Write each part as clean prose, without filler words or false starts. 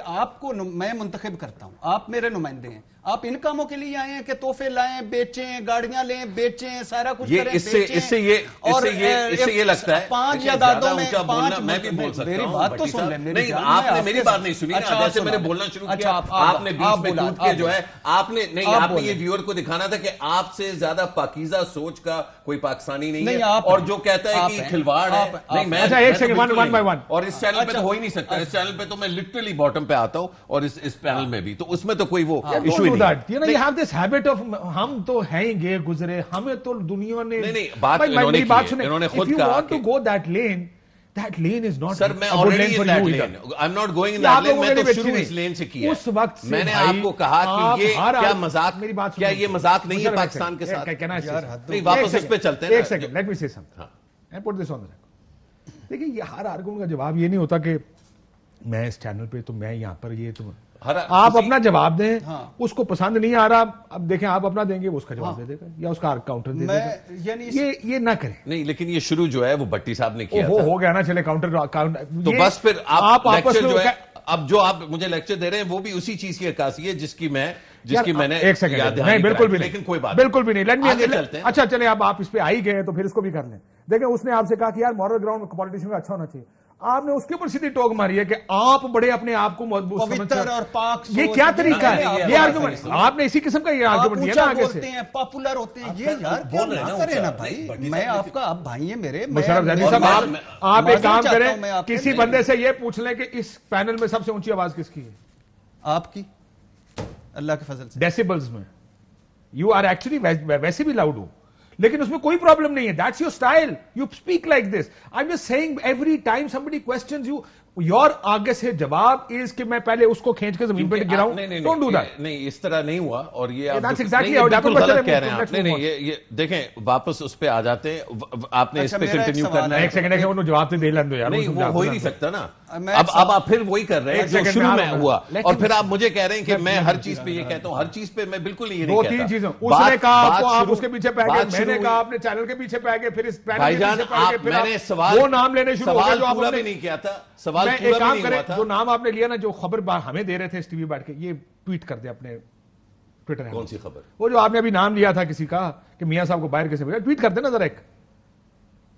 आपको मैं मुंतखब करता हूं, आप मेरे नुमाइंदे हैं, आप इन कामों के लिए आए हैं कि तोहफे लाएं, बेचें, गाड़ियां लें, बेचें, सारा कुछ करें, इससे ये लगता है 5 या दादों में 5 मैं भी बोल सकता हूं। मेरी बात तो सुन ले। नहीं, आपने मेरी बात नहीं सुनी। जैसे मैंने बोलना शुरू किया, आपने बीच में कूद के जो है आपने ये व्यूअर को दिखाना था कि आपसे ज्यादा पाकीज़ा सोच का कोई पाकिस्तानी नहीं है, और जो कहता है कि खिलवाड़ है। नहीं, मैं एक सेकंड, वन बाय वन। और इस चैनल पे तो हो ही नहीं सकता। इस चैनल पे तो मैं लिटरली बॉटम पे आता हूं, और इस पैनल में भी, तो उसमें तो कोई वो issue you have this habit of हम तो हैं ही गए गुजरे, हमें तो दुनिया ने नहीं बात इन्होंने की, इन्होंने खुद कहा if you want to go that lane is not sir, मैं already in that lane, I am not going in that lane. मैं तो शुरू इस लेन से किया। उस वक्त मैंने आपको कहा कि ये क्या मजाक, मेरी बात क्या ये मजाक नहीं है पाकिस्तान के साथ? नहीं, वापस उस पे चलते हैं। एक सेकंड, लेट मी से something, I put this on the record. देखिए, ये हर आर्गुमेंट का जवाब ये नहीं होता कि मैं इस चैनल पे, तो मैं यहां पर, ये तो आप अपना जवाब दें। हाँ। उसको पसंद नहीं आ रहा, अब देखें आप अपना देंगे, वो उसका जवाब दे देगा या उसका काउंटर दे देगा। ये ना करें। नहीं, लेकिन ये शुरू जो है वो भट्टी साहब ने किया हो गया ना, चले काउंटर, तो बस फिर आप लेक्चर जो है, अब जो आप मुझे लेक्चर दे रहे हैं वो भी उसी चीज की अक्कासी है जिसकी मैंने एक सेकंड, नहीं बिल्कुल भी नहीं, लेकिन कोई बात बिल्कुल भी नहीं। आगे चलते हैं। अच्छा चले, अब आप इस पे आ ही गए तो फिर इसको भी कर लें। देखिए, उसने आपसे कहा कि यार मॉरल ग्राउंड पॉलिटिशियन का अच्छा होना चाहिए, आपने उसके ऊपर सीधी टोक मारी है कि आप बड़े अपने आप को पवित्र और पाक, ये क्या तरीका है? ये आर्गुमेंट आपने इसी किस्म का ये आर्गुमेंट दिया ना आगे से। पॉपुलर होते हैं, ये यार बोल रहे ना करें ना भाई, मैं आपका, आप भाई है मेरे। मुशर्रफ जैदी साहब, आप एक काम करें, किसी बंदे से ये पूछ लें कि इस पैनल में सबसे ऊंची आवाज किसकी है? आपकी, अल्लाह के फजल से। डेसिबल्स में यू आर एक्चुअली वैसे भी लाउड हो, लेकिन उसमें कोई प्रॉब्लम नहीं है। That's your style, you speak like this. I am just saying, every time somebody questions you, your आगे से जवाब इज कि मैं पहले उसको खींच के जमीन पे गिराऊं। Don't do that. नहीं, इस तरह नहीं हुआ, और ये आप गलत कह रहे हैं आप। नहीं, ये देखें, वापस उस पे आ जाते हैं। आपने इस पे कंटिन्यू करना है। एक सेकंड, उन्होंने जवाब तो दे लें दो यार। नहीं, वो हो ही नहीं सकता ना। अब आप फिर वही कर रहे हैं जो शुरू में हुआ, और फिर आप मुझे कह रहे हैं कि मैं हर चीज पे ये कहता हूं। हर चीज पे मैं बिल्कुल ये नहीं कहता। 2-3 चीजें उसने कहा, आपको आप उसके पीछे पै गए, मैंने कहा आपने चैनल के पीछे पै गए, फिर इस पैनल के पीछे पै गए, फिर मैंने सवाल वो नाम लेने शुरू हो गए जो आपने नहीं किया था। सवाल पूरा भी नहीं हुआ था। जो नाम आपने लिया ना, जो खबर हमें दे रहे थे इस टीवी बैठ के, ये ट्वीट कर दे अपने ट्विटर। कौन सी खबर? वो जो आपने अभी नाम लिया था किसी का कि मियां साहब को बाहर कैसे भेजा, ट्वीट कर देना जरा। एक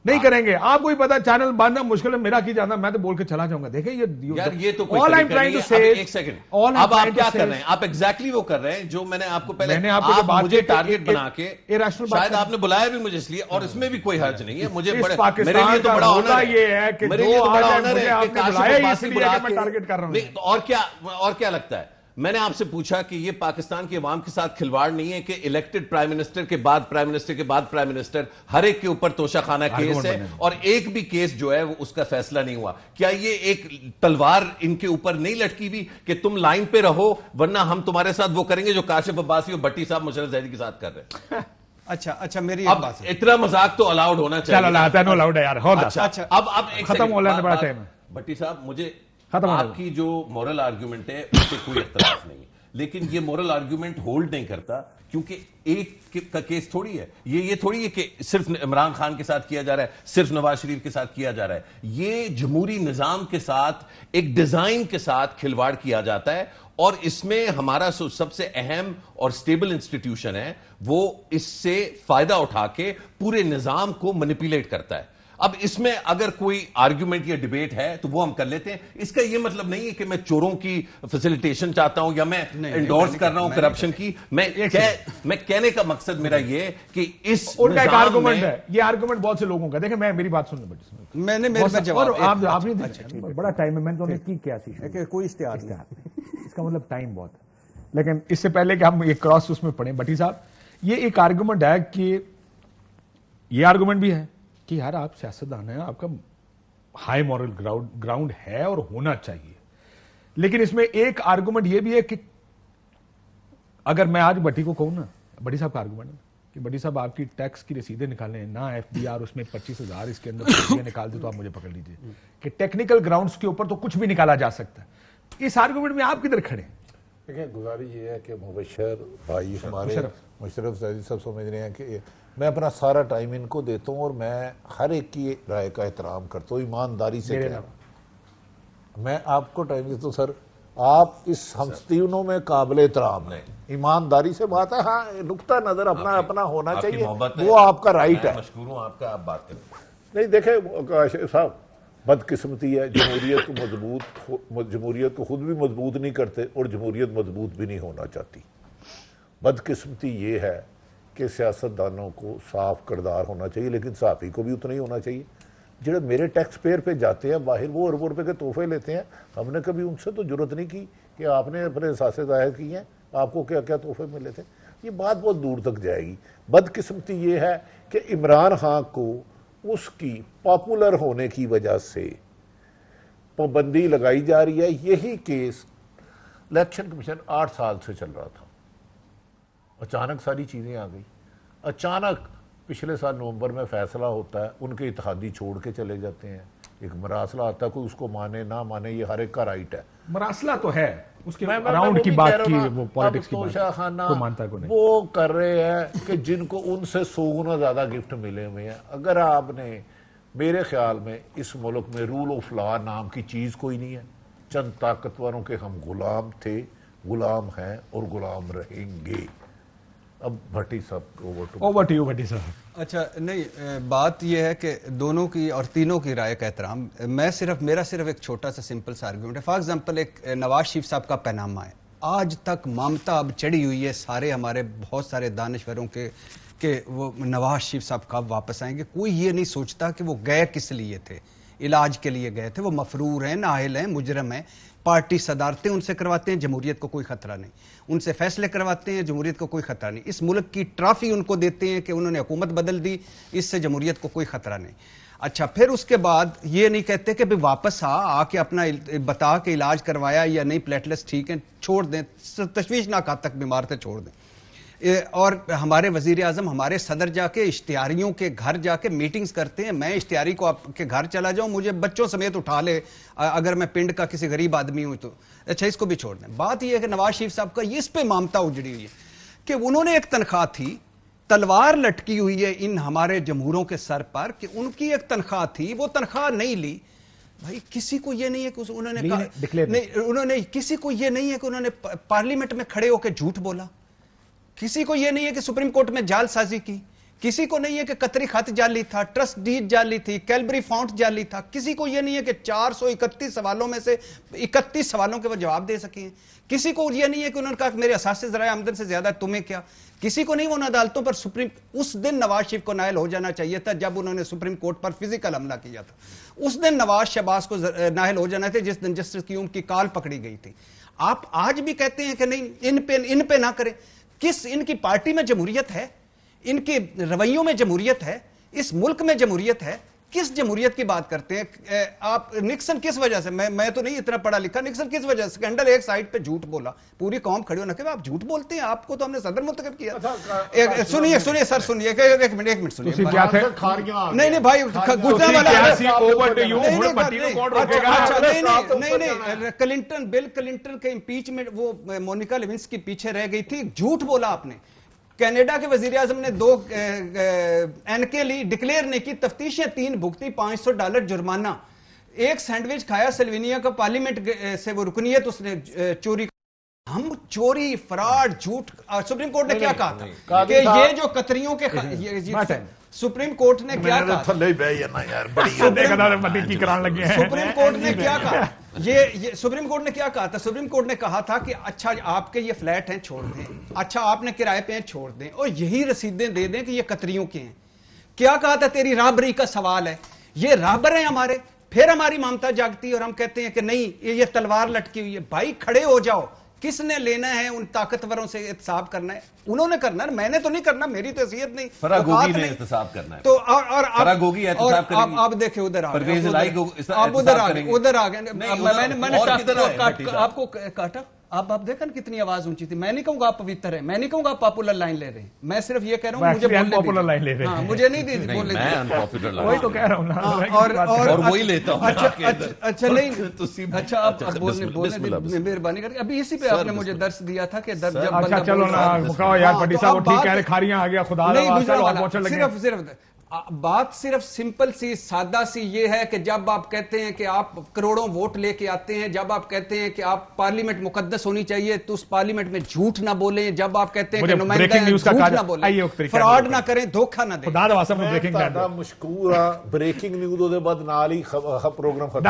नहीं करेंगे, आपको ही पता चैनल बांधना मुश्किल है, मेरा की जाना, मैं तो बोल के चला जाऊंगा। देखिए ये तो all I am trying to say, एक सेकंड, अब आप क्या कर रहे हैं? आप एग्जैक्टली वो कर रहे हैं जो मैंने आपको पहले, आप मुझे टारगेट बना के, शायद आपने बुलाया भी मुझे इसलिए, और इसमें भी कोई हर्ज नहीं है। मुझे मेरे लिए तो बड़ा ऑनर ये है कि मेरे लिए तो बड़ा ऑनर है कि टारगेट कर रहा हूं। और क्या लगता है? मैंने आपसे पूछा कि ये पाकिस्तान के अवाम के साथ खिलवाड़ नहीं है कि इलेक्टेड प्राइम मिनिस्टर के बाद प्राइम मिनिस्टर के बाद प्राइम मिनिस्टर, हर एक के ऊपर तोशाखाना केस है, और एक भी केस जो है वो उसका फैसला नहीं हुआ। क्या ये एक तलवार इनके ऊपर नहीं लटकी हुई कि तुम लाइन पे रहो वरना हम तुम्हारे साथ वो करेंगे जो काशिफ अब्बासी और भट्टी साहब मुशर्रफ जैदी के साथ कर रहे हैं? अच्छा मेरी अब बात, इतना मजाक तो अलाउड होना चाहिए। अलाउड है यार। अच्छा, अब खत्म होने बड़ा टाइम है। भट्टी साहब, मुझे आपकी जो मोरल आर्ग्यूमेंट है उससे कोई इख्तलाफ नहीं है, लेकिन ये मोरल आर्ग्यूमेंट होल्ड नहीं करता, क्योंकि एक का केस थोड़ी है ये थोड़ी है कि सिर्फ इमरान खान के साथ किया जा रहा है, सिर्फ नवाज शरीफ के साथ किया जा रहा है। ये जमहूरी निजाम के साथ, एक डिजाइन के साथ खिलवाड़ किया जाता है, और इसमें हमारा सबसे अहम और स्टेबल इंस्टीट्यूशन है, वो इससे फायदा उठा के पूरे निजाम को मैनिपुलेट करता है। अब इसमें अगर कोई आर्ग्यूमेंट या डिबेट है तो वो हम कर लेते हैं। इसका ये मतलब नहीं है कि मैं चोरों की फैसिलिटेशन चाहता हूं या मैं एंडोर्स कर रहा हूं करप्शन की। मैं कहने का मकसद मेरा ये है कि इस उनका एक आर्गुमेंट है, ये आर्गुमेंट बहुत से लोगों का। देखिए, मैं मेरी बात सुन लो, मैंने मेरे जवाब आप नहीं, बड़ा टाइम है, मैंने तो की क्या थी, कोई इश्तिहार इसका मतलब टाइम बहुत है। लेकिन इससे पहले कि हम एक क्रॉस उसमें पढ़े, भट्टी साहब, ये एक आर्गुमेंट है कि ये आर्गुमेंट भी है कि यार आप सियासतदान हैं, आपका हाई मॉरल ग्राउंड है और होना चाहिए, लेकिन इसमें एक आर्गुमेंट यह भी है कि अगर मैं आज भट्टी को कहूं ना, भट्टी साहब का आर्गुमेंट है कि भट्टी साहब आपकी टैक्स की रसीदें निकालें ना, FBR उसमें 25,000 इसके अंदर निकाल दे तो आप मुझे पकड़ लीजिए, कि टेक्निकल ग्राउंड्स के ऊपर तो कुछ भी निकाला जा सकता है। इस आर्गुमेंट में आप किधर खड़े? देखिए, गुजारिश ये है कि मुबशर भाई हमारे मुशर्रफ जैदी सब समझ रहे हैं कि मैं अपना सारा टाइम इनको देता हूं और मैं हर एक की राय का एहतराम करता हूं, ईमानदारी से कह रहा हूं। मैं आपको टाइम देता हूं सर, आप इस हमस्तीनों में काबिल एहतराम है, ईमानदारी से बात है। हाँ, नुक्ता नजर अपना अपना होना चाहिए, वो आपका राइट है। मशकूर हूं आपका, आप बात करें। नहीं देखे साहब, बदकिस्मती है, जमहूरियत को खुद भी मजबूत नहीं करते और जमहूरियत मजबूत भी नहीं होना चाहती। बदकिस्मती ये है कि सियासतदानों को साफ किरदार होना चाहिए, लेकिन साफी को भी उतना ही होना चाहिए। जो मेरे टैक्स पेयर पे जाते हैं बाहर, वो अरबों रुपए के तोहफे लेते हैं, हमने कभी उनसे तो जरूरत नहीं की कि आपने अपने एहसास जाहिर किए हैं, आपको क्या क्या तोहफे मिले थे। ये बात बहुत दूर तक जाएगी। बदकिस्मती ये है कि इमरान खान को उसकी पॉपुलर होने की वजह से पाबंदी लगाई जा रही है। यही केस इलेक्शन कमीशन 8 साल से चल रहा था, अचानक सारी चीजें आ गई। अचानक पिछले साल नवंबर में फैसला होता है, उनके इत्तेहादी छोड़ के चले जाते हैं। एक मरासला आता है, कोई उसको माने ना माने, ये हर एक का राइट है। मरासला तो है, उसके अराउंड की बात की, वो पॉलिटिक्स की बात खाना कोई मानता को नहीं। वो कर रहे हैं कि जिनको उनसे 100 गुना ज्यादा गिफ्ट मिले हुए हैं। अगर आपने, मेरे ख्याल में इस मुल्क में रूल ऑफ लॉ नाम की चीज कोई नहीं है। चंद ताकतवरों के हम गुलाम थे, गुलाम हैं और गुलाम रहेंगे। अब भट्टी साहब ओवर टू यू भट्टी साहब। अच्छा, नहीं, बात यह है कि दोनों की और तीनों की राय का एहतराम। मेरा सिर्फ एक छोटा सा सिंपल सा आर्गुमेंट है। फॉर एग्जांपल, एक नवाज शरीफ साहब का पैनामा है, आज तक ममता अब चढ़ी हुई है सारे हमारे बहुत सारे दानश्वरों के वो नवाज शरीफ साहब कब वापस आएंगे। कोई ये नहीं सोचता कि वो गए किस लिए थे, इलाज के लिए गए थे। वो मफरूर हैं, नाअहल हैं, मुजरम हैं। पार्टी सदारतें उनसे करवाते हैं, जमहूरियत को कोई खतरा नहीं। उनसे फैसले करवाते हैं, जमहूरियत को कोई खतरा नहीं। इस मुल्क की ट्रॉफी उनको देते हैं कि उन्होंने हुकूमत बदल दी, इससे जमहूरियत को कोई खतरा नहीं। अच्छा, फिर उसके बाद ये नहीं कहते कि भाई वापस आके अपना बता के इलाज करवाया या नहीं, प्लेटलेट्स ठीक है, छोड़ दें, तशवीशनाक हद तक बीमार थे, छोड़ दें। और हमारे वजीर आजम, हमारे सदर जाके इश्तिहारियों के घर जाके मीटिंग्स करते हैं। मैं इश्तिहारी को आपके घर चला जाऊं, मुझे बच्चों समेत उठा ले, अगर मैं पिंड का किसी गरीब आदमी हूं तो। अच्छा, इसको भी छोड़ दें। बात यह है कि नवाज शरीफ साहब का इस पे मामता उजड़ी हुई है कि उन्होंने एक तनख्वाह थी, तलवार लटकी हुई है इन हमारे जमहूरों के सर पर कि उनकी एक तनख्वाह थी, वो तनख्वाह नहीं ली। भाई, किसी को यह नहीं है कि उन्होंने नहीं, उन्होंने किसी को यह नहीं है कि उन्होंने पार्लियामेंट में खड़े होकर झूठ बोला। किसी को यह नहीं है कि सुप्रीम कोर्ट में जालसाजी की। किसी को नहीं है कि कतरी खत जाली था, ट्रस्ट डीड जाली थी, कैलबरी फाउंट जाली था। किसी को यह नहीं है कि 431 सवालों में से 31 सवालों के वो जवाब दे सके हैं। किसी को यह नहीं है कि उन्होंने कहा कि मेरे असासे ज़राए आमदन से ज्यादा तुम्हें क्या। किसी को नहीं, वो अदालतों पर उस दिन नवाज शरीफ को नायल हो जाना चाहिए था जब उन्होंने सुप्रीम कोर्ट पर फिजिकल हमला किया था। उस दिन नवाज शहबाज को नायल हो जाना था जिस दिन जस्टिस क्यूम की काल पकड़ी गई थी। आप आज भी कहते हैं कि नहीं, इन पे ना करें। किस इनकी पार्टी में जमहूरियत है, इनके रवैयों में जमहूरियत है, इस मुल्क में जमहूरियत है। किस जमहूरियत की बात करते हैं आप? निक्सन किस वजह से, मैं तो नहीं इतना पढ़ा लिखा, निक्सन किस वजह से स्कैंडल एक साइड पे झूठ बोला, पूरी कौम खड़ी होना कि आप झूठ बोलते हैं, आपको तो हमने सदर मुंतखब किया। सुनिए सर, सुनिए एक मिनट सुनिए। नहीं भाई, क्लिंटन, बिल क्लिंटन के इंपीचमेंट, वो मोनिका लेविंस्की पीछे रह गई थी, झूठ बोला आपने। कनाडा के वजीर आजम ने 2 एनके ली, डिक्लेयर नहीं की, तफ्तीशें 3 भुगती, $500 जुर्माना। एक सैंडविच खाया सल्वेनिया का, पार्लियामेंट से वो रुकनीयत उसने चोरी। हम चोरी, फ्रॉड, झूठ। सुप्रीम कोर्ट ने क्या कहा था कि ये जो कतरियों के, सुप्रीम कोर्ट ने क्या कहा, सुप्रीम कोर्ट ने क्या कहा, ये सुप्रीम कोर्ट ने क्या कहा था? सुप्रीम कोर्ट ने कहा था कि अच्छा आपके ये फ्लैट हैं, छोड़ दें, अच्छा आपने किराए पे हैं, छोड़ दें, और यही रसीदें दे दें कि ये कतरियों के हैं। क्या कहा था? तेरी राबरी का सवाल है, ये राबर हैं हमारे। फिर हमारी ममता जागती है और हम कहते हैं कि नहीं, ये तलवार लटकी हुई है। भाई, खड़े हो जाओ। किसने लेना है उन ताकतवरों से एहतसाब करना है? उन्होंने करना है, मैंने तो नहीं करना, मेरी तो हैसियत नहीं। फरागोगी ने एहतसाब करना है तो और फरागोगी एहतसाब करेगी। आप देखे उधर आ गए, उधर आ गए। मैंने आपको काटा। आप देखा ना कितनी आवाज ऊंची थी। मैं नहीं कहूंगा आप पवित्र है, मैं नहीं कहूंगा आप पॉपुलर लाइन ले रहे हैं, मैं सिर्फ ये कह रहा हूँ मुझे पॉपुलर लाइन ले रहे हैं। मुझे नहीं दी बोलने, मैं अनपॉपुलर लाइन वही तो कह रहा हूँ ना, और वही लेता हूँ। अच्छा नहीं, अच्छा आप बोलने मेहरबानी करके। अभी इसी पे आपने मुझे दर्श दिया था कि दर्ज। अच्छा चलो ना मुकाओ यार, भट्टी साहब ठीक कह रहे, खारियां आ गया, खुदा सिर्फ बात सिर्फ सिंपल सी सादा सी ये है कि जब आप कहते हैं कि आप करोड़ों वोट लेके आते हैं, जब आप कहते हैं कि आप पार्लियामेंट मुकद्दस होनी चाहिए तो उस पार्लियामेंट में झूठ ना बोलें, जब आप कहते हैं कि नुमाइंदा झूठ ना बोलें, फ्रॉड ना करें, धोखा ना दें। मशकूर ब्रेकिंग न्यूज़ ਉਹਦੇ ਬਾਅਦ ਨਾਲ ਹੀ ਪ੍ਰੋਗਰਾਮ ਖਤਮ